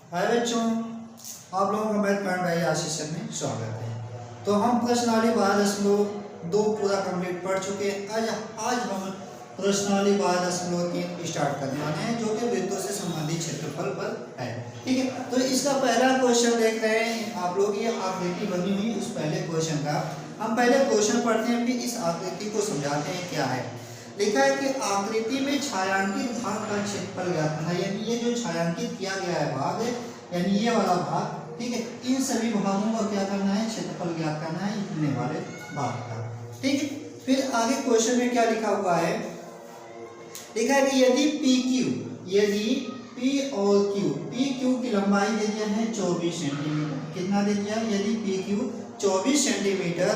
हाय बच्चों, आप लोगों का मेरे कांड भाई आज सेशन में स्वागत है। तो हम प्रश्नावली 12.2 पूरा कंप्लीट पढ़ चुके हैं। आज हम प्रश्नावली 12.3 स्टार्ट करने वाले हैं, जो कि वृत्तों से संबंधित क्षेत्रफल पर है। ठीक है, तो इसका पहला क्वेश्चन देख रहे हैं आप लोग। ये आकृति बनी हुई उस पहले क्वेश्चन का हम पहले क्वेश्चन पढ़ते हैं, फिर इस आकृति को समझाते हैं क्या है। लिखा है कि आकृति में छायांकित भाग का क्षेत्रफल ज्ञात करना, यानी ये जो छायांकित किया गया है भाग, यानी ये वाला भाग, ठीक है, इन सभी भागों का क्या करना है, क्षेत्रफल ज्ञात करना है इतने वाले भाग का। ठीक है, फिर आगे क्वेश्चन में क्या लिखा हुआ है, लिखा है कि यदि P और Q, PQ की लंबाई दे दिया है 24 सेंटीमीटर, कितना दे दिया, यदि PQ 24 सेंटीमीटर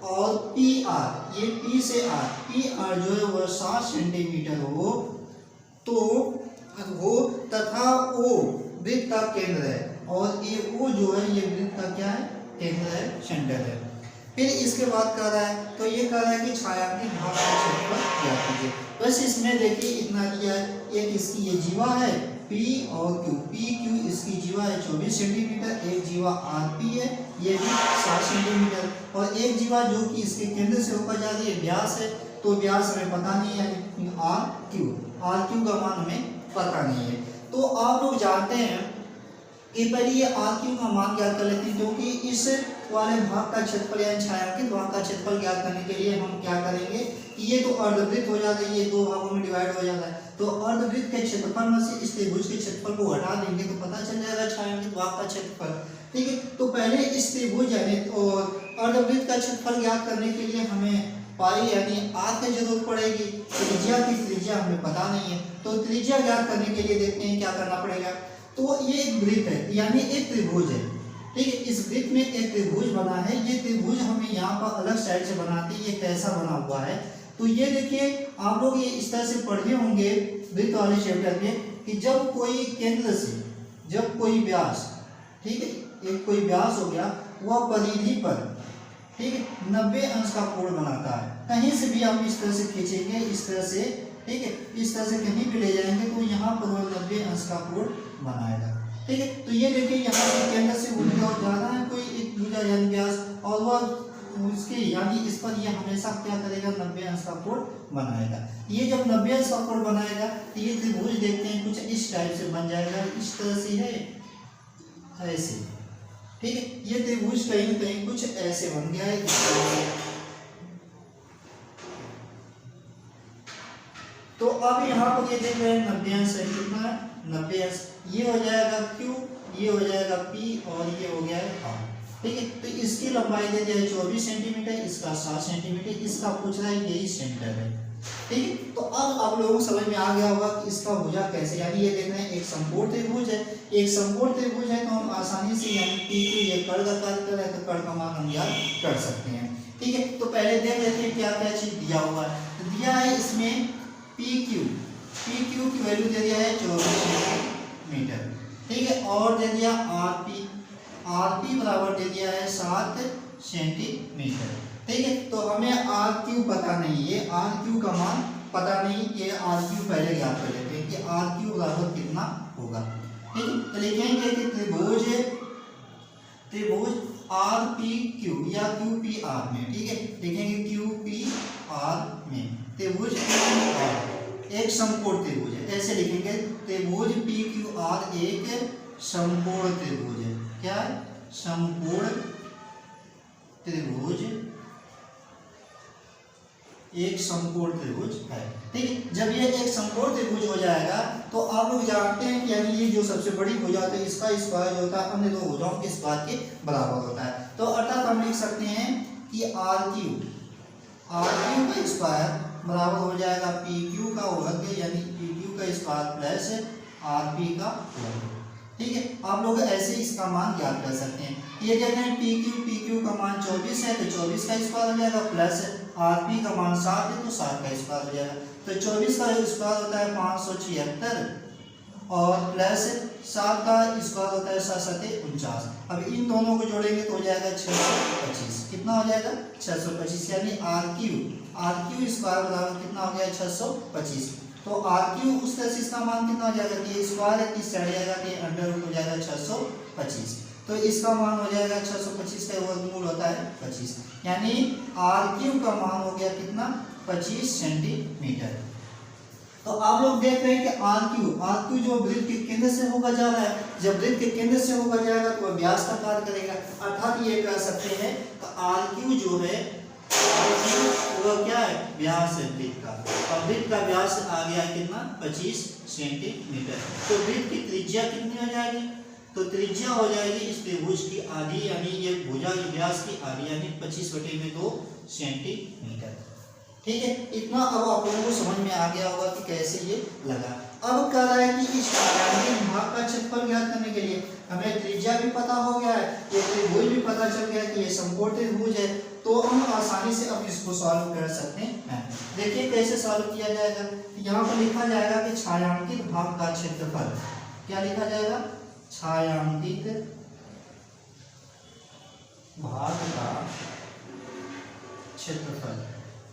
और PR, ये P से R जो है वह 7 सेंटीमीटर हो, तो वो तथा O वृत्त का केंद्र है, और ये O जो है ये वृत्त का क्या है, केंद्र है, सेंटर है। फिर इसके बाद कह रहा है, तो ये कह रहा है कि छायांकित भाग का क्षेत्रफल ज्ञात कीजिए। बस इसमें देखिए इतना दिया है, एक इसकी ये जीवा है P और Q, PQ इसकी जीवा है 24 सेंटीमीटर, एक जीवा RP है ये भी 7 सेंटीमीटर, और एक जीवा जो कि इसके केंद्र से होकर जा रही है व्यास है, तो व्यास हमें पता नहीं है, RQ का मान हमें पता नहीं है। तो आप लोग जानते हैं कि पहले ये RQ का मान ज्ञात कर लेते हैं, क्योंकि इस वाले भाग का क्षेत्रफल यानी छायांकित भाग का क्षेत्रफल ज्ञात करने के लिए हम क्या करेंगे कि ये तो अर्धवृत्त हो जाता है, ये दो भागों में डिवाइड हो जाता है, तो अर्धवृत्त के क्षेत्रफल में से इस त्रिभुज के क्षेत्रफल को हटा देंगे तो पता चल जाएगा छायांकित भाग का क्षेत्रफल। ठीक है, तो पहले इस त्रिभुज यानी और अर्धवृत्त का क्षेत्रफल ज्ञात करने के लिए हमें पाई यानी R की जरूरत पड़ेगी। त्रिज्या हमें पता नहीं है, तो त्रिज्या ज्ञात करने के लिए देखते हैं क्या करना पड़ेगा। तो ये एक वृत्त है यानी एक त्रिभुज है, ठीक है, इस वृत्त में एक त्रिभुज बना है, ये त्रिभुज हमें यहाँ पर अलग साइड से बनाते हैं, ये कैसा बना हुआ है, तो ये देखिए आप लोग ये इस तरह से पढ़े होंगे वृत्त वाले चैप्टर में कि जब कोई केंद्र से जब कोई व्यास, ठीक है, एक कोई व्यास हो गया, वह परिधि पर, ठीक है, 90 अंश का कोण बनाता है। कहीं से भी हम इस तरह से खींचेंगे, इस तरह से, ठीक है, इस तरह से कहीं भी ले जाएंगे तो यहाँ पर वह 90 अंश का कोण बनाएगा। ठीक है, तो ये देखिए यहाँ से केंद्र से उल्टा और जा रहा है कोई एक भुजा यानी व्यास, और वह उसके यानी इस पर ये हमेशा क्या करेगा, 90 अंश का कोण बनाएगा। ये जब 90 अंश का कोण बनाएगा तो ये त्रिभुज देखते हैं कुछ इस टाइप से बन जाएगा, इस तरह से है, ऐसे, ठीक है, ये त्रिभुज कहीं न कहीं कुछ ऐसे बन गया है। तो अब यहाँ पर ये देख रहे हैं 90 अंश है, कितना है, 90 अंश, ये हो जाएगा Q, ये हो जाएगा P और ये हो गया है R। ठीक है, तो इसकी लंबाई दे दिया है 24 सेंटीमीटर, इसका 7 सेंटीमीटर, इसका पूछ रहा है यही सेंटर है। ठीक है, तो अब आप लोगों को समझ में आ गया होगा कि इसका भुजा कैसे, यानी ये देख रहे हैं एक समकोण त्रिभुज है, एक समकोण त्रिभुज है, तो हम आसानी से यानी PQ ये कर्ण का कार्य कर रहा है, तो कर्ण का मान हम ज्ञात कर सकते हैं। ठीक है, तो पहले देख लेते हैं क्या क्या चीज दिया हुआ है। तो दिया है इसमें PQ की वैल्यू दे दिया है 24 सेंटीमीटर, ठीक है, और दे दिया RP बराबर दे दिया है 7 सेंटीमीटर। ठीक है, तो हमें RQ पता नहीं, ये RQ का मान पता नहीं, ये RQ पहले ज्ञात कर लेते हैं कि RQ बराबर कितना होगा। ठीक है, तो लिखेंगे कि त्रिभुज RPQ या QPR में, ठीक है, लिखेंगे QPR में त्रिभुज PQR एक समकोण त्रिभुज है, ऐसे लिखेंगे, त्रिभुज PQR एक समकोण त्रिभुज है। क्या है, समकोण त्रिभुज, एक समकोण त्रिभुज है। ठीक है, जब ये एक समकोण त्रिभुज हो जाएगा तो आप लोग जानते हैं कि यानी ये जो सबसे बड़ी भुजा होती है इसका स्क्वायर जो होता है अन्य दो भुजाओं के स्क्वायर के बराबर होता है। तो अर्थात हम लिख सकते हैं कि RQ का स्क्वायर बराबर हो जाएगा PQ का वर्ग, यानी PQ का स्क्वायर प्लस RP का वर्ग। ठीक है, आप लोग ऐसे इसका मान ज्ञात कर सकते हैं। ये कहते हैं PQ का मान 24 है, तो 24 का स्क्वायर हो जाएगा, प्लस RP का मान 7 है, तो 7 का स्क्वायर हो जाएगा। तो 24 का स्क्वायर होता है 576 और प्लस 7 का स्क्वायर होता है 7 7 49। अब इन दोनों को जोड़ेंगे तो हो जाएगा 625। कितना हो जाएगा, 625, यानी RQ स्क्वायर बराबर कितना हो गया, 625। तो आर क्यू उस तरह से इसका मान कितना हो जाएगा कि ये स्क्वायर है, 30 साइड जाएगा कि अंडर रूट हो जाएगा 625। तो इसका मान हो जाएगा 625 का वर्गमूल होता है 25, यानी आर क्यू का मान हो गया कितना 25 सेंटीमीटर। तो आप लोग देख रहे हैं कि आर क्यू जो वृत्त के केंद्र से होकर जा रहा है, जब वृत्त के केंद्र से होकर जाएगा तो वह व्यास का कार्य करेगा, अर्थात ये कह सकते हैं कि आर क्यू जो है वो क्या है, व्यास है वृत्त का, और वृत्त का व्यास आ गया है कितना 25 सेंटीमीटर। तो वृत्त की त्रिज्या कितनी हो जाएगी, तो त्रिज्या हो जाएगी इस त्रिभुज की आधी, यानी ये भुजा की व्यास की आधी, यानी 25/2 सेंटीमीटर। ठीक है, इतना अब आप लोगों को समझ में आ गया होगा कि कैसे ये लगा। अब कह रहा है कि इस छायांकित भाग का क्षेत्रफल ज्ञात करने के लिए हमें त्रिज्या भी पता हो गया है, ये त्रिभुज भी पता चल गया कि ये समकोण त्रिभुज है, तो हम आसानी से अब इसको सॉल्व कर सकते हैं। देखिए कैसे सॉल्व किया जाएगा। यहाँ पर लिखा जाएगा कि छायांकित भाग का क्षेत्रफल, क्या लिखा जाएगा, छायांकित भाग का क्षेत्रफल।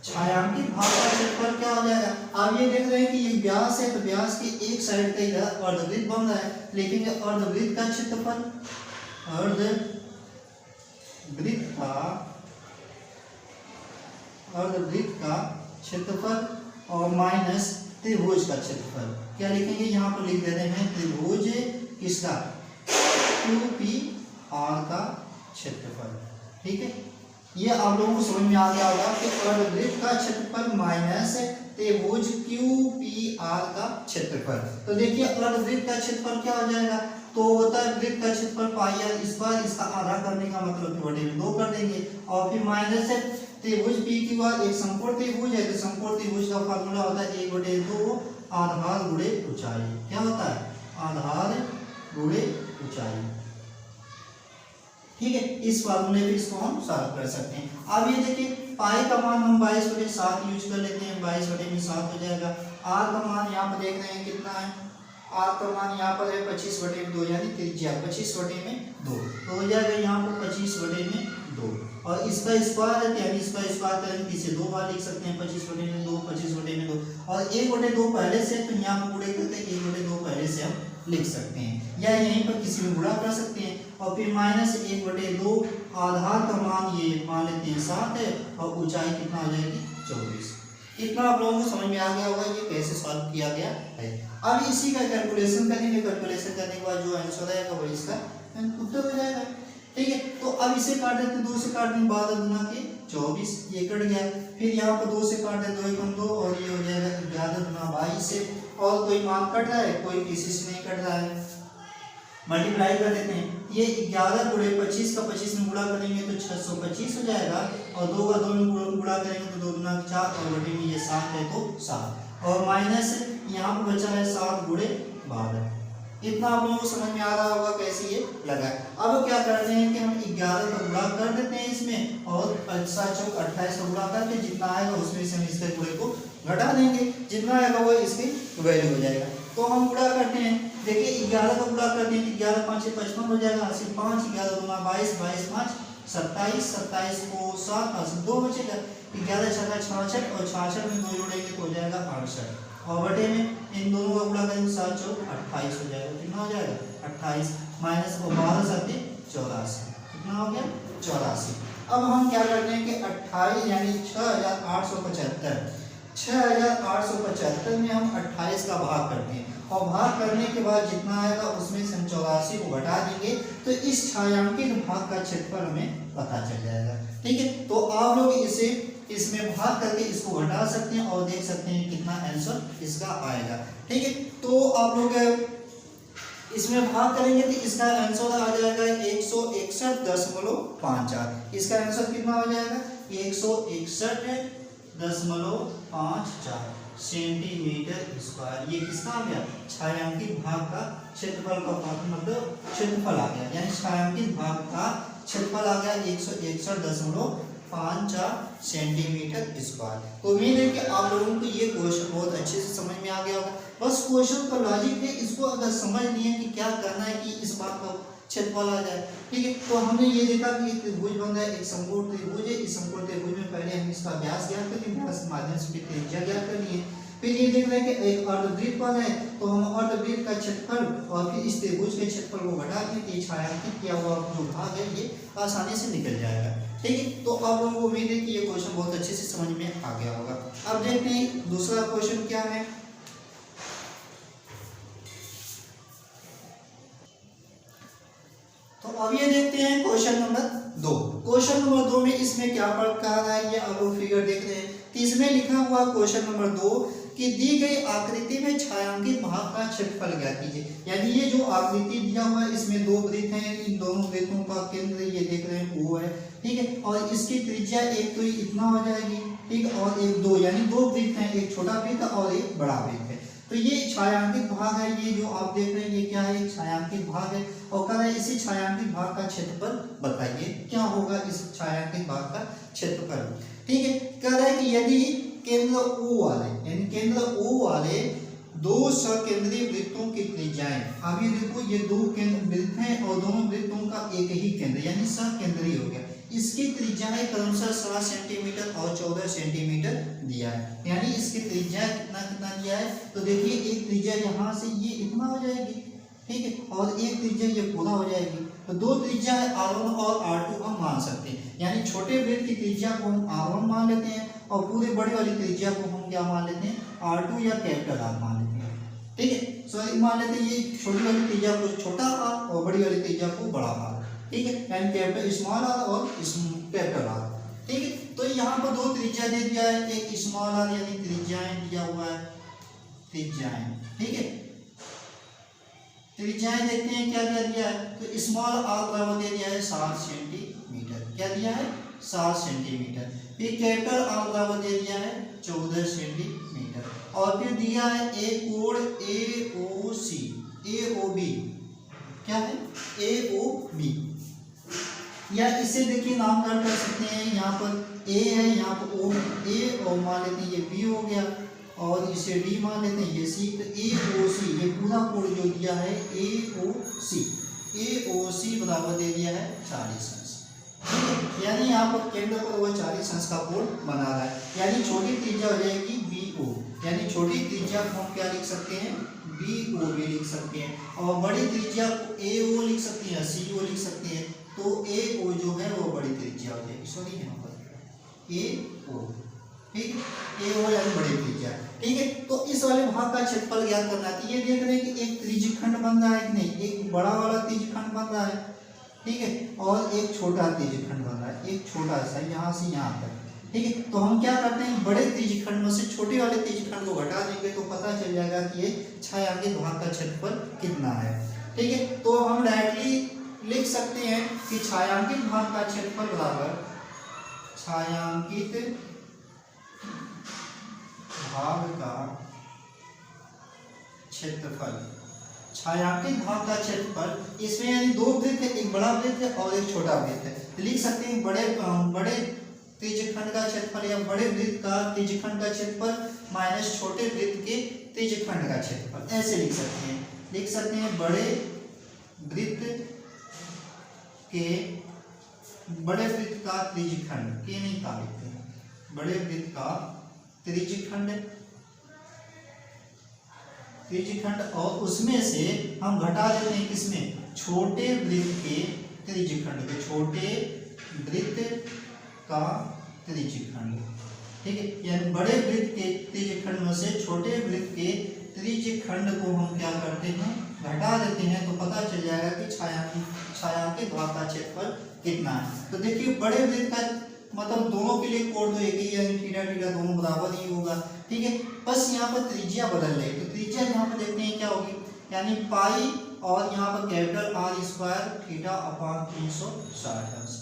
छायांकित भाग का क्षेत्रफल क्या हो जाएगा, आप ये देख रहे हैं कि ये व्यास है, तो व्यास की एक साइड का इधर अर्धवृत्त बन रहा है, लेकिन ये अर्धवृत्त का क्षेत्रफल, अर्धवृत्त का क्षेत्रफल और माइनस त्रिभुज का क्षेत्रफल, क्या लिखेंगे, यहाँ पर लिख देते हैं त्रिभुज किसका, QPR का क्षेत्रफल। ठीक है, ये आप लोगों को समझ में आ गया होगा कि अर्धवृत्त का क्षेत्रफल माइनस त्रिभुज QPR का क्षेत्रफल। तो देखिए अर्धवृत्त का क्षेत्रफल क्या हो जाएगा, तो होता है वृत्त का क्षेत्रफल पाई आर, इस बार इसका आधा करने का मतलब बटे में 2 कर देंगे, और फिर माइनस त्रिभुज PQR एक समकोण त्रिभुज है, तो समकोण त्रिभुज का फार्मूला होता है 1/2 आधार गुणे ऊंचाई। क्या होता है, आधार गुणे ऊंचाई। ठीक है, इस फार्मूले पे इसको हम सॉल्व कर सकते हैं। अब ये देखिए पाई का मान हम 22/7 यूज कर लेते हैं, 22/7 हो जाएगा। आर का मान यहाँ पर देख रहे हैं कितना है, आर का मान यहाँ पर है 25/2, यानी त्रिज्या 25/2, तो हो जाएगा यहाँ पर 25/2, और इसका स्क्वायर है, यानी इसका स्क्वायर करेंगे इसे 2 बार लिख सकते हैं, 25/2 25/2, और 1/2 पहले से, तो यहाँ पर गुणे करते हैं 1/2 पहले से हम लिख सकते हैं, या यहीं पर किसी में गुणा कर सकते हैं, और फिर माइनस 1/2, आधार का मान ये मान लेते हैं 7 है, और ऊंचाई कितना आ जाएगी 24। इतना आप लोगों को समझ में आ गया होगा ये कैसे सॉल्व किया गया है। अब इसी का कैलकुलेशन करेंगे, कैलकुलेशन करने के बाद जो आंसर आएगा वो इसका उत्तर हो जाएगा। ठीक है, तो अब इसे काट देते हैं, 2 से काट देंगे 12 दूना के 24, ये कट गया। फिर यहाँ पर 2 से काट दें 2 × 2, और ये हो जाएगा 11 दूना 22 से, और कोई मान कट रहा है, कोई किसी से नहीं कट रहा है, मल्टीप्लाई कर देते हैं। ये 11 गुणे 25 का 25 में गुणा करेंगे तो 625 हो जाएगा, और 2 का 2 में गुणा करेंगे तो 2 दूना 4, और बटे में ये 7 है तो 7, और माइनस यहाँ पर बचा है 7 गुणे 12। इतना आप लोगों को समझ में आ रहा होगा कैसे ये लगा। अब क्या करते हैं कि हम 11 का गुणा कर देते हैं इसमें, और 7 × 28 का गुणा करके जितना आएगा उसमें से हम इसके गुणे को घटा देंगे, जितना आएगा वो इसकी वैल्यू हो जाएगा। तो हम गुणा करते हैं, देखिए 11 का गुणा करते हैं, 11 × 5 = 55 हो जाएगा, 5 11 दूना 22, 22 5 27, 27 को 7 2 बचेगा, 11 × 6 = 66, और 66 में 2 जोड़ेंगे तो हो जाएगा 68, और बटे में इन दोनों का गुणा करेंगे 7 × 4 = 28 हो जाएगा। कितना हो जाएगा 28, माइनस 12 × 7 = 84, कितना हो गया 84। अब हम क्या करते हैं कि 28 यानी 6875 में हम 28 का भाग करते हैं, और भाग करने के बाद जितना आएगा उसमें से हम 84 को घटा देंगे, तो इस छायांकित भाग का क्षेत्रफल हमें पता चल जाएगा। ठीक है, तो आप लोग इसे इसमें भाग करके इसको घटा सकते हैं, और देख सकते हैं कितना आंसर इसका आएगा। ठीक है, तो आप लोग इसमें भाग करेंगे तो इसका आंसर आ जाएगा 161.54। इसका आंसर कितना हो जाएगा 161.54 सेंटीमीटर स्क्वायर। ये किसका आ गया, छायांकित भाग का क्षेत्रफल का मतलब क्षेत्रफल आ गया, यानी छायांकित भाग का क्षेत्रफल आ गया 161.54 सेंटीमीटर स्क्वायर। तो उम्मीद है कि आप लोगों को ये क्वेश्चन बहुत अच्छे से समझ में आ गया होगा। बस क्वेश्चन का लॉजिक है, इसको अगर समझ लिए कि क्या करना है कि इस बात का क्षेत्रफल आ जाए। ठीक है, तो हमने ये देखा कि एक त्रिभुज बन रहा है, एक समकोण त्रिभुज है। इस समकोण त्रिभुज में पहले हम इसका व्यास ज्ञात कर लिए, व्यास के माध्यम से त्रिज्या ज्ञात कर लिए। फिर ये देख रहे हैं कि एक अर्धवृत्त पर है, तो हम अर्धवृत्त का क्षेत्रफल और फिर इस त्रिभुज के क्षेत्रफल को घटा के छायांकित किया हुआ जो भाग है ये आसानी से निकल जाएगा। ठीक है, तो आप लोगों को उम्मीद है कि ये क्वेश्चन बहुत अच्छे से समझ में आ गया होगा। अब देखते हैं दूसरा क्वेश्चन क्या है। तो अब ये देखते हैं क्वेश्चन नंबर 2। क्वेश्चन नंबर 2 में इसमें क्या फर्क कहा रहा है, ये आप लोग फिगर देख रहे हैं। तो इसमें लिखा हुआ क्वेश्चन नंबर 2 कि दी गई आकृति में छायांकित भाग का क्षेत्रफल ज्ञात कीजिए। यानी ये जो आकृति दिया हुआ है इसमें दो वृत्त हैं, इन दोनों वृत्तों का केंद्र ये देख रहे हैं O है। ठीक है, और इसकी त्रिज्या एक तो इतना हो जाएगी, ठीक, और एक दो, यानी दो वृत्त हैं, एक छोटा वृत्त और एक बड़ा वृत्त है। तो ये छायांकित भाग है, ये जो आप देख रहे हैं ये क्या है, एक छायांकित भाग है। और कह रहे हैं इसी छायांकित भाग का क्षेत्रफल बताइए, क्या होगा इस छायांकित भाग का क्षेत्रफल। ठीक है, कह रहे हैं कि यदि केंद्र O वाले, यानी केंद्र O वाले दो सकेंद्रीय वृत्तों की त्रिज्याएं, अब ये देखो ये दो केंद्र वृत्त हैं और दोनों वृत्तों का एक ही केंद्र यानी सकेंद्रीय हो गया, इसकी त्रिज्याएं क्रमशः 7 सेंटीमीटर और 14 सेंटीमीटर दिया है। यानी इसकी त्रिज्या कितना कितना दिया है, तो देखिए एक त्रिज्या यहाँ से ये इतना हो जाएगी, ठीक है, और एक त्रिज्या ये पूरा हो जाएगी। तो दो त्रिज्या R1 और R2 हम मान सकते हैं, यानी छोटे वृत्त की त्रिज्या को हम R1 मान लेते हैं और पूरे बड़ी वाली त्रिज्या को हम क्या मान लेते हैं, R2 या कैपिटल R मान लेते हैं। ठीक है, सॉरी मान लेते हैं ये छोटी वाली त्रिज्या को छोटा R और बड़ी वाली त्रिज्या को बड़ा R। ठीक है, यानी कैपिटल स्मॉल R और कैपिटल R। ठीक है, तो यहाँ पर दो त्रिज्या दे दिया है, एक स्मॉल R यानी त्रिज्याएं दिया हुआ है, त्रिज्याएं। ठीक है, त्रिज्याएं देखते हैं क्या क्या दिया है, तो स्मॉल R बराबर दे दिया है 7 सेंटीमीटर, क्या दिया है 7 सेंटीमीटर। फिर कैपिटल R बराबर दे दिया है 14 सेंटीमीटर, और फिर दिया है एक कोण AOC, AOB, क्या है AOB, या इसे देखिए नामकरण कर सकते हैं, यहाँ पर A है, यहाँ पर O A और मान लेते हैं ये B हो गया, और इसे D मान लेते हैं ये C। तो AOC ये पूरा कोण जो दिया है AOC बराबर दे दिया है 40 अंश। ठीक है, यानी यहाँ पर केंद्र पर वो 40 अंश का कोण बना रहा है, यानी छोटी त्रिज्या हो जाएगी BO, यानी छोटी त्रिज्या को हम क्या लिख सकते हैं, BO भी लिख सकते हैं, और बड़ी त्रिज्या को AO लिख सकते हैं, CO लिख सकते हैं। तो AO जो है वो बड़ी त्रिज्या हो जाएगी, सॉरी यहाँ पर AO, ठीक है, AO यानी बड़ी त्रिज्या। ठीक है, तो इस वाले भाग का क्षेत्रफल ज्ञात करना है। ये देख रहे हैं कि एक त्रिज्यखंड बन रहा है कि नहीं, एक बड़ा वाला त्रिज्यखंड बन रहा है, ठीक है, और एक छोटा त्रिज्यखंड बन रहा है, एक छोटा सा यहाँ से यहाँ तक। ठीक है, तो हम क्या करते हैं, बड़े त्रिज्यखंड में से छोटे वाले त्रिज्यखंड को घटा देंगे तो पता चल जाएगा कि ये छायांकित भाग का क्षेत्रफल कितना है। ठीक है, तो हम डायरेक्टली लिख सकते हैं कि छायांकित भाग का क्षेत्रफल बराबर छायांकित भाग का क्षेत्रफल, छायांकित भाग का क्षेत्रफल, इसमें यानी दो वृत्त है, एक बड़ा वृत्त है और एक छोटा वृत्त है। तो लिख सकते हैं बड़े त्रिज्यखंड का क्षेत्रफल या बड़े वृत्त का त्रिज्यखंड का क्षेत्रफल माइनस छोटे वृत्त के त्रिज्यखंड का क्षेत्रफल, ऐसे लिख सकते हैं। लिख सकते हैं बड़े वृत्त का त्रिज्यखंड, के नहीं का लिखते हैं, बड़े वृत्त का त्रिज्यखंड और उसमें से हम घटा देते हैं किसमें, छोटे वृत्त के त्रिज्यखंड के, छोटे वृत्त का त्रिज्यखंड। ठीक है, यानी बड़े वृत्त के त्रिज्यखंड में से छोटे वृत्त के त्रिज्यखंड को हम क्या करते हैं, घटा देते हैं, तो पता चल जाएगा कि छायांकित भाग का क्षेत्रफल कितना है। तो देखिए बड़े वृत्त का मतलब दोनों के लिए कोण तो एक ही है, थीटा थीटा दोनों बराबर ही होगा। ठीक है, बस यहाँ पर त्रिज्या बदल रही है, तो त्रिज्या यहाँ पर देखते हैं क्या होगी, यानी पाई और यहाँ पर capital R square theta upon 360 अंश,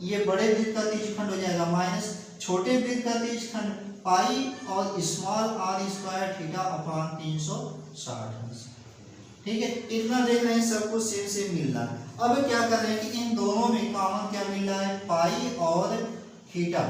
ये बड़े वृत्त का त्रिज्यखंड हो जाएगा, माइनस छोटे वृत्त का त्रिज्यखंड पाई और small R square theta upon 360 अंश। ठीक है, इतना देख रहे हैं सब कुछ सेम सेम मिल रहा है। अब क्या कर रहे हैं कि इन दोनों में कॉमन क्या मिल रहा है, पाई और theta,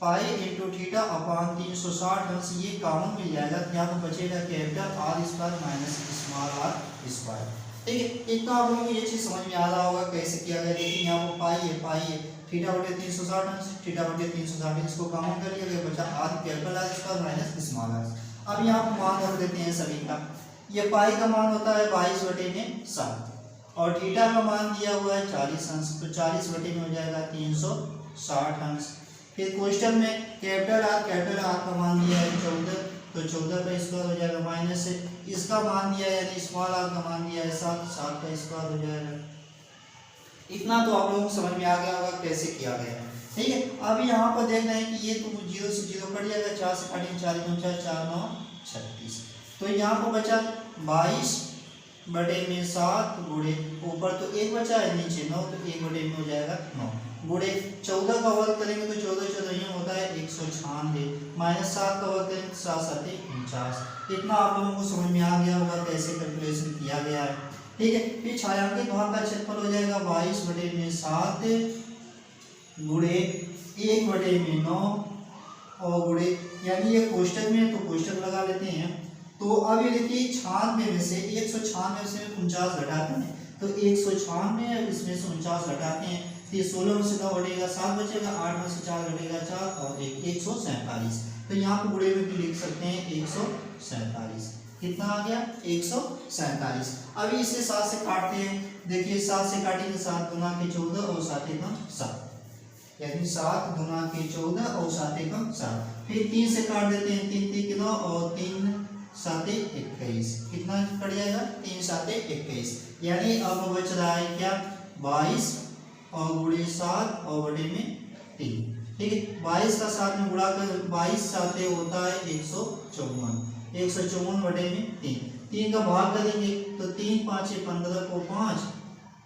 pi into theta upon 360 अंश, ये कॉमन मिल जाएगा। यहाँ पर बचेगा capital R square minus small R square. ठीक है, इतना आप लोगों को ये चीज समझ में आ रहा होगा कैसे किया गया। देखिए यहाँ पर पाई है, थीटा बटे 360 अंश, थीटा बटे 360 इसको कॉमन कर लिया गया, बचा R capital R square minus small R. अब यहाँ पर मान रख देते हैं सभी का। ये पाई का मान होता है 22/7 और थीटा का मान दिया हुआ है 40 अंश, तो 40 बटे में हो जाएगा 360 अंश। फिर क्वेश्चन में कैपिटल आर का मान दिया है 14, तो 14 का स्क्वायर हो जाएगा माइनस से इसका मान दिया है यानी स्मॉल आर का मान दिया है 7, 7 का स्क्वायर हो जाएगा। इतना तो आप लोगों को समझ में आ गया होगा कैसे किया गया है, ठीक है। अब यहाँ पर देख रहे हैं कि ये तो 0 से 0 कट जाएगा, 4 से काटेंगे 4 × 4 4 9 36, तो यहाँ पर बचा 22/7 गुणे ऊपर तो 1 बचा है, नीचे 9, तो 1/में हो जाएगा 9 गुणे 14 का वर्ग करेंगे तो 14 14 होता है 196 माइनस 7 का वर्ग करेंगे तो 7 7 49। इतना आप लोगों को समझ में आ गया होगा कैसे कैलकुलेशन किया गया है, ठीक है। फिर छायांकित भाग का क्षेत्रफल हो जाएगा 22/7 गुणे 1/9 और गुणे यानी ये कोष्टक में तो कोष्टक लगा लेते हैं। तो अब ये देखिए 96 में से 196 से 49 घटाते हैं, तो 196 इसमें से 49 घटाते हैं तो ये 16 में से 9 घटेगा 7 बचेगा, 8 में से 4 घटेगा 4 और 147। तो यहाँ पर गुणे में भी लिख सकते हैं 147। कितना आ गया 147। अभी इसे 7 से काटते हैं, देखिए 7 से काटेंगे 7 गुना के 14 और 7 एकम 7, यानी 7 गुना के 14 और 7 एकम 7। फिर 3 से काट देते हैं, 3 3 9 और 3 7 21। कितना कट जाएगा 3 7 21, यानी अब बच रहा है क्या 22 और गुणे 7 और बटे में 3, ठीक है। 22 का 7 में गुणा कर 22 7 होता है 154, 154 बटे में 3, 3 का भाग करेंगे तो 3 5 15 को 5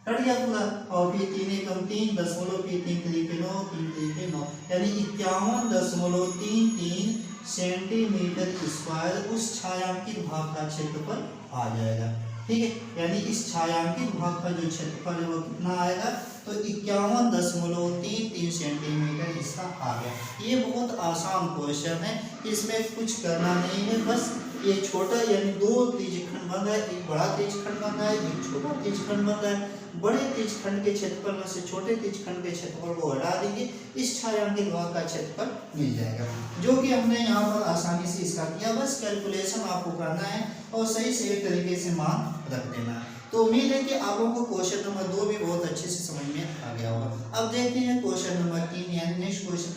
कट गया पूरा, और फिर 3 एकम 3 दशमलव फिर 3 3 9 3 3 9, यानी 51.33 सेंटीमीटर स्क्वायर उस छायांकित भाग का क्षेत्रफल आ जाएगा, ठीक है। यानी इस छायांकित भाग का जो क्षेत्रफल है वो कितना आएगा, तो 51.33 सेंटीमीटर इसका आ गया। ये बहुत आसान क्वेश्चन है, इसमें कुछ करना नहीं है, बस ये छोटा यानी 2 त्रिज्यखंड बन रहा है, एक बड़ा त्रिज्यखंड बन रहा है, एक छोटा त्रिज्यखंड बन रहा है। बड़े त्रिज्यखंड के क्षेत्रफल में से छोटे त्रिज्यखंड के क्षेत्रफल को हटा देंगे, इस छायांकित भाग का क्षेत्रफल मिल जाएगा, जो कि हमने यहाँ पर आसानी से इसका किया। बस कैलकुलेशन आपको करना है और सही से एक तरीके से मान रख देना है। तो उम्मीद है कि आप लोगों को क्वेश्चन नंबर 2 भी बहुत अच्छे से समझ में आ गया होगा। अब देखते हैं क्वेश्चन नंबर 3 यानी नेक्स्ट क्वेश्चन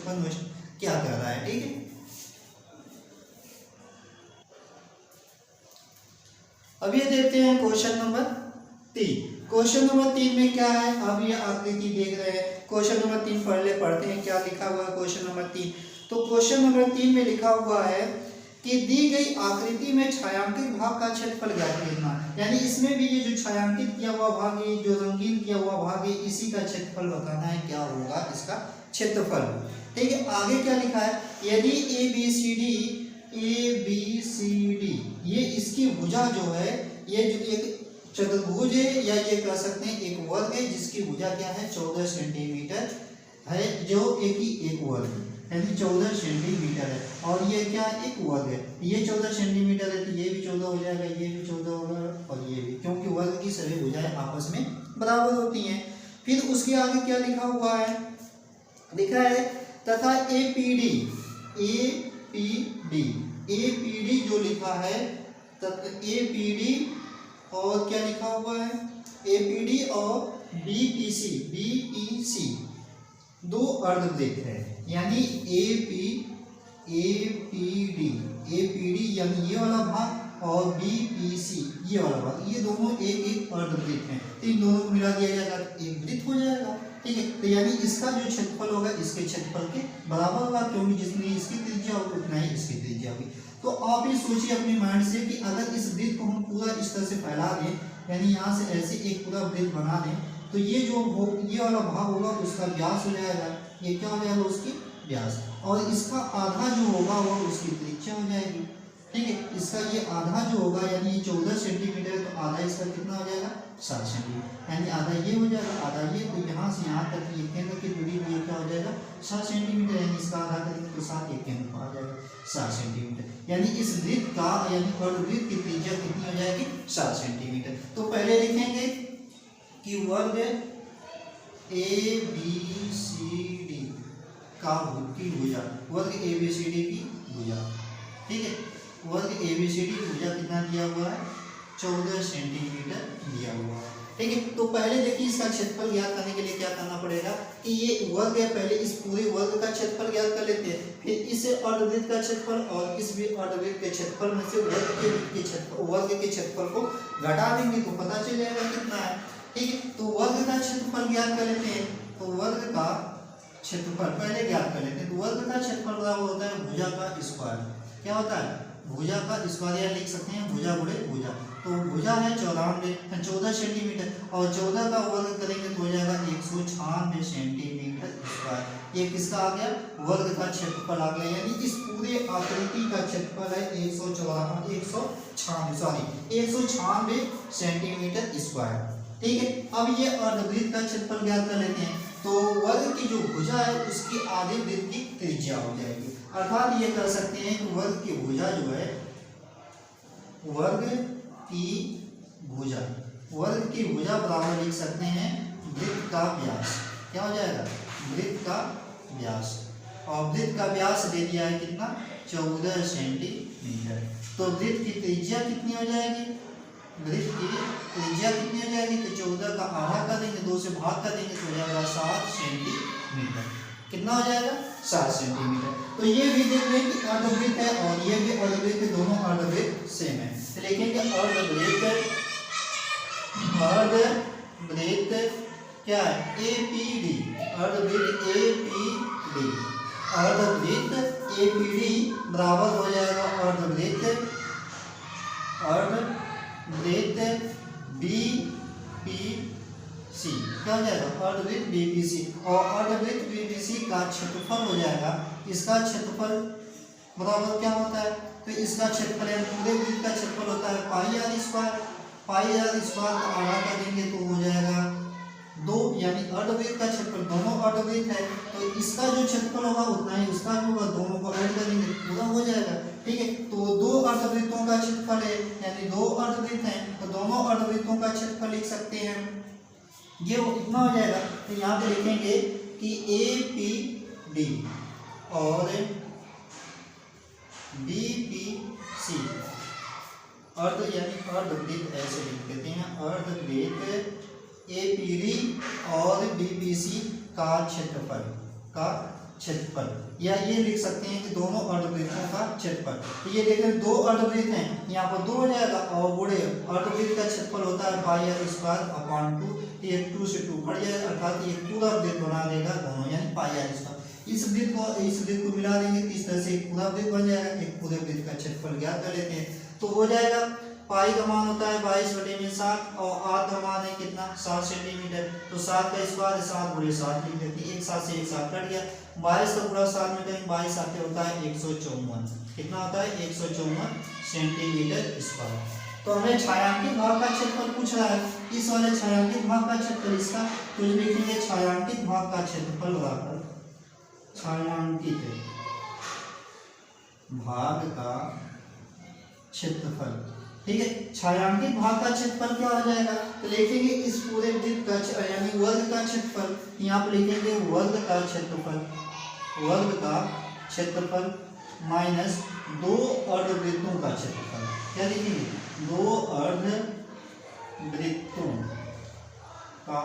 क्या कर रहा है, ठीक है। अब ये देखते हैं क्वेश्चन नंबर 3। क्वेश्चन नंबर 3 में क्या है, अब ये आकृति देख रहे हैं। क्वेश्चन नंबर 3 पढ़ते हैं क्या लिखा हुआ है क्वेश्चन नंबर 3। तो क्वेश्चन नंबर 3 में लिखा हुआ है कि दी गई आकृति में छायांकित भाग का क्षेत्रफल ज्ञात करना, यानी इसमें भी ये जो छायांकित किया हुआ भाग है, जो रंगीन किया हुआ भाग है, इसी का क्षेत्रफल बताना है, क्या होगा इसका क्षेत्रफल, ठीक है। आगे क्या लिखा है, यदि ए बी सी डी ये इसकी भुजा जो है, ये जो एक चतुर्भुज है या ये कह सकते हैं एक वर्ग है जिसकी भुजा क्या है 14 सेंटीमीटर है, जो एक वर्ग है यानी 14 सेंटीमीटर है, और ये क्या एक वर्ग है, ये 14 सेंटीमीटर है तो ये भी 14 हो जाएगा, ये भी 14 होगा और ये भी, क्योंकि वर्ग की सभी भुजाएं आपस में बराबर होती हैं। फिर उसके आगे क्या लिखा हुआ है, लिखा है तथा एपीडी जो लिखा है एपीडी और क्या लिखा हुआ है एपीडी और बीपीसी दो अर्धवृत्त है, यानी एपीडी यानी ये वाला भाग और बीपीसी ये वाला भाग, ये दोनों एक अर्धवृत्त हैं, तो इन दोनों को मिला दिया जाएगा एक वृत्त हो जाएगा, ठीक है। तो यानी इसका जो क्षेत्रफल होगा इसके क्षेत्रफल के बराबर होगा, क्योंकि जितनी इसकी त्रिज्या होगी उतना ही इसकी त्रिज्या होगी। तो आप ये सोचिए अपने माइंड से कि अगर इस वृत्त को हम पूरा इस तरह से फैला दें, यानी यहाँ से ऐसे एक पूरा वृत्त बना दें, तो ये जो ये वाला भाग होगा उसका व्यास हो जाएगा, ये क्या हो जाएगा उसकी व्यास, और इसका आधा जो होगा वो उसकी त्रिज्या हो जाएगी, ठीक है। इसका ये आधा जो होगा यानी ये 14 सेंटीमीटर, तो आधा इसका कितना हो जाएगा 7 सेंटीमीटर, यानी आधा ये हो जाएगा आधा ये, तो यहाँ से यहाँ तक ये केंद्र की दूरी ये क्या हो जाएगा 7 सेंटीमीटर, यानी इसका आधा करेंगे तो 7 एक केंद्र पर आ जाएगा 7 सेंटीमीटर, यानी इस वृत्त का यानी अर्धवृत्त की त्रिज्या कितनी हो जाएगी 7 सेंटीमीटर। तो पहले लिखेंगे कि वर्ग ABCD का की भुजा, वर्ग ABCD की भुजा, ठीक है। वर्ग ABCD की भुजा कितना दिया हुआ है, 14 सेंटीमीटर दिया हुआ है, ठीक है। तो पहले देखिए इसका क्षेत्रफल ज्ञात करने के लिए क्या करना पड़ेगा कि ये वर्ग है, पहले इस पूरे वर्ग का क्षेत्रफल ज्ञात कर लेते हैं, फिर इस अर्धवृत्त का क्षेत्रफल और इस भी अर्धवृत्त के क्षेत्रफल में से वर्ग के क्षेत्रफल को घटा देंगे तो पता चल जाएगा कितना है, ठीक है। तो वर्ग का क्षेत्रफल ज्ञात कर लेते हैं, तो वर्ग का क्षेत्रफल पहले ज्ञात कर लेते हैं। तो वर्ग का क्षेत्रफल बराबर होता है भुजा का स्क्वायर, क्या होता है, भुजा का स्क्वायर, या लिख सकते हैं भुजा गुणे भुजा। तो भुजा है 14 सेंटीमीटर और 14 का वर्ग करेंगे तो हो जाएगा 196 सेंटीमीटर स्क्वायर। ये किसका आ गया, वर्ग का क्षेत्रफल आ गया, यानी इस पूरे आकृति का क्षेत्रफल है 196 सेंटीमीटर स्क्वायर, ठीक है। अब ये अर्धवृत्त का क्षेत्रफल ज्ञात कर लेते हैं। तो वर्ग की जो भुजा है उसकी आधे वृत्त की त्रिज्या हो जाएगी, अर्थात ये कर सकते हैं कि वर्ग की भुजा जो है, वर्ग की भुजा बराबर लिख सकते हैं वृत्त का व्यास, क्या हो जाएगा, वृत्त का व्यास। और वृत्त का व्यास दे दिया है कितना, 14 सेंटीमीटर। तो वृत्त की त्रिज्या कितनी हो जाएगी, वृत्त की त्रिज्या कितनी हो जाएगी, तो 14 का आधा कर देंगे, 2 से भाग कर देंगे तो हो जाएगा 7 सेंटीमीटर। कितना हो जाएगा, 7 सेंटीमीटर। तो ये भी देख लें कि अर्धवृत्त है और ये भी अर्धवृत्त, दोनों अर्धवृत्त सेम है। तो लिखेंगे अर्धवृत्त क्या है, APD, अर्धवृत्त APD बराबर हो जाएगा अर्धवृत्त BPC, क्या हो जाएगा, अर्धवृत्त BPC। और अर्धवृत्त BPC का क्षेत्रफल हो जाएगा, इसका क्षेत्रफल बराबर क्या होता है, तो इसका क्षेत्रफल पूरे वृत्त का क्षेत्रफल होता है पाई आर स्क्वायर का आधा कर देंगे तो हो जाएगा 2, यानी अर्धवृत्त का क्षेत्रफल, दोनों अर्धवृत्त है तो इसका जो क्षेत्रफल होगा उतना ही उसका भी होगा, दोनों को ऐड करेंगे पूरा हो जाएगा, ठीक है। तो 2 अर्धवृत्तों का क्षेत्रफल है, यानी 2 अर्धवृत्त हैं तो दोनों अर्धवृत्तों का क्षेत्रफल लिख सकते हैं, ये कितना हो जाएगा, तो यहाँ पे लिखेंगे कि APD और BPC यानी अर्धवृत्त ऐसे लिख देते हैं, अर्धवृत्त APD और BPC का क्षेत्रफल या ये लिख सकते हैं कि दोनों अर्धवृत्तों का क्षेत्रफल। तो ये देखें 2 अर्धवृत्त हैं, यहाँ पर 2 हो जाएगा और बड़े अर्धवृत्त का क्षेत्रफल होता है पाई आर स्क्वायर अपॉन 2, ये 2 से 2 बढ़ जाएगा, अर्थात ये पूरा वृत्त बना देगा दोनों, यानी पाई आर स्क्वायर। इस वृत्त को मिला देंगे तो इस तरह से एक पूरा वृत्त बन जाएगा। एक पूरे वृत्त का क्षेत्रफल ज्ञात कर लेते हैं, तो हो जाएगा पाई का मान होता है 22/7 और आर का मान है कितना, 7 सेंटीमीटर। तो 7 का स्क्वायर 7 × 7 लिख देते हैं, एक 7 से एक 7 कट गया, 22 का पूरा 7 में करेंगे 22 आते होता है 154, कितना होता है 154 सेंटीमीटर स्क्वायर। तो हमें छायांकित भाग का क्षेत्रफल पूछ रहा है, इस वाले छायांकित भाग का क्षेत्रफल इसका, तो लिखेंगे छायांकित भाग का क्षेत्रफल बराबर छायांकित भाग का क्षेत्रफल, ठीक है। छायांकित भाग का क्षेत्रफल क्या हो जाएगा, तो लिखेंगे इस पूरे वृत्त का यानी वर्ग का क्षेत्रफल, यहाँ पर लिखेंगे वर्ग का क्षेत्रफल माइनस 2 अर्धवृत्तों का क्षेत्रफल, क्या लिखेंगे 2 अर्धवृत्तों का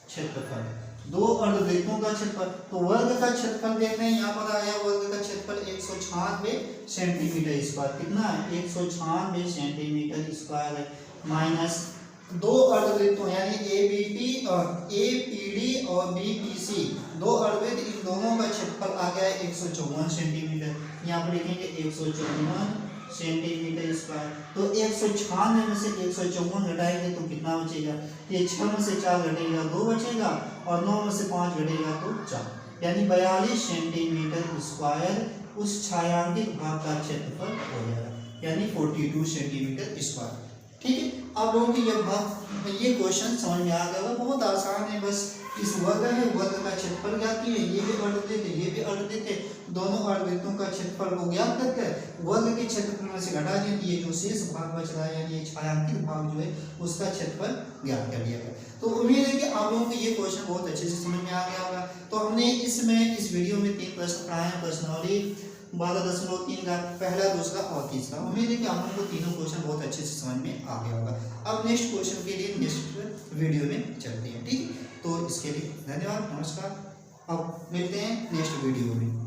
क्षेत्रफल, 2 अर्धवृत्तों का क्षेत्रफल। तो वर्ग का क्षेत्रफल देख रहे हैं, यहाँ पर आया वर्ग का क्षेत्रफल 196 सेंटीमीटर स्क्वायर, कितना है 196 सेंटीमीटर स्क्वायर है, माइनस 2 अर्धवृत्तों यानी APD और BPC, 2 अर्धवृत्त, इन दोनों का क्षेत्रफल आ गया है 154 सेंटीमीटर, यहाँ पर लिखेंगे 154 सेंटीमीटर स्क्वायर। तो 196 में से 154 घटाएंगे तो कितना बचेगा, ये 6 में से 4 घटेगा 2 बचेगा और 9 में से 5 घटेगा तो 4, यानी 42 सेंटीमीटर स्क्वायर उस छायांकित भाग का क्षेत्रफल हो जाएगा, यानी 42 सेंटीमीटर स्क्वायर। ठीक है, आप लोगों को ये क्वेश्चन समझ में आ गया होगा, बहुत आसान है। बस इस वर्ग है, वर्ग का क्षेत्रफल ज्ञात किए, ये भी अर्ध देते, ये भी अर्ध देते, दोनों अर्धवृत्तों का क्षेत्रफल को ज्ञात करके वर्ग के क्षेत्रफल में से घटा दिए, ये जो शेष भाग बच रहा है यानी ये छायांकित भाग जो है उसका क्षेत्रफल ज्ञात कर दिया गया। तो उम्मीद है कि आप लोगों को ये क्वेश्चन बहुत अच्छे से समझ में आ गया होगा। तो हमने इस वीडियो में 3 प्रश्न पढ़ाए हैं, प्रश्नावली 12.3 का पहला, दूसरा और तीसरा। उम्मीद है कि आप लोगों को तीनों क्वेश्चन बहुत अच्छे से समझ में आ गया होगा। अब नेक्स्ट क्वेश्चन के लिए नेक्स्ट वीडियो में चलते हैं, ठीक है। तो इसके लिए धन्यवाद, नमस्कार। अब मिलते हैं नेक्स्ट वीडियो में।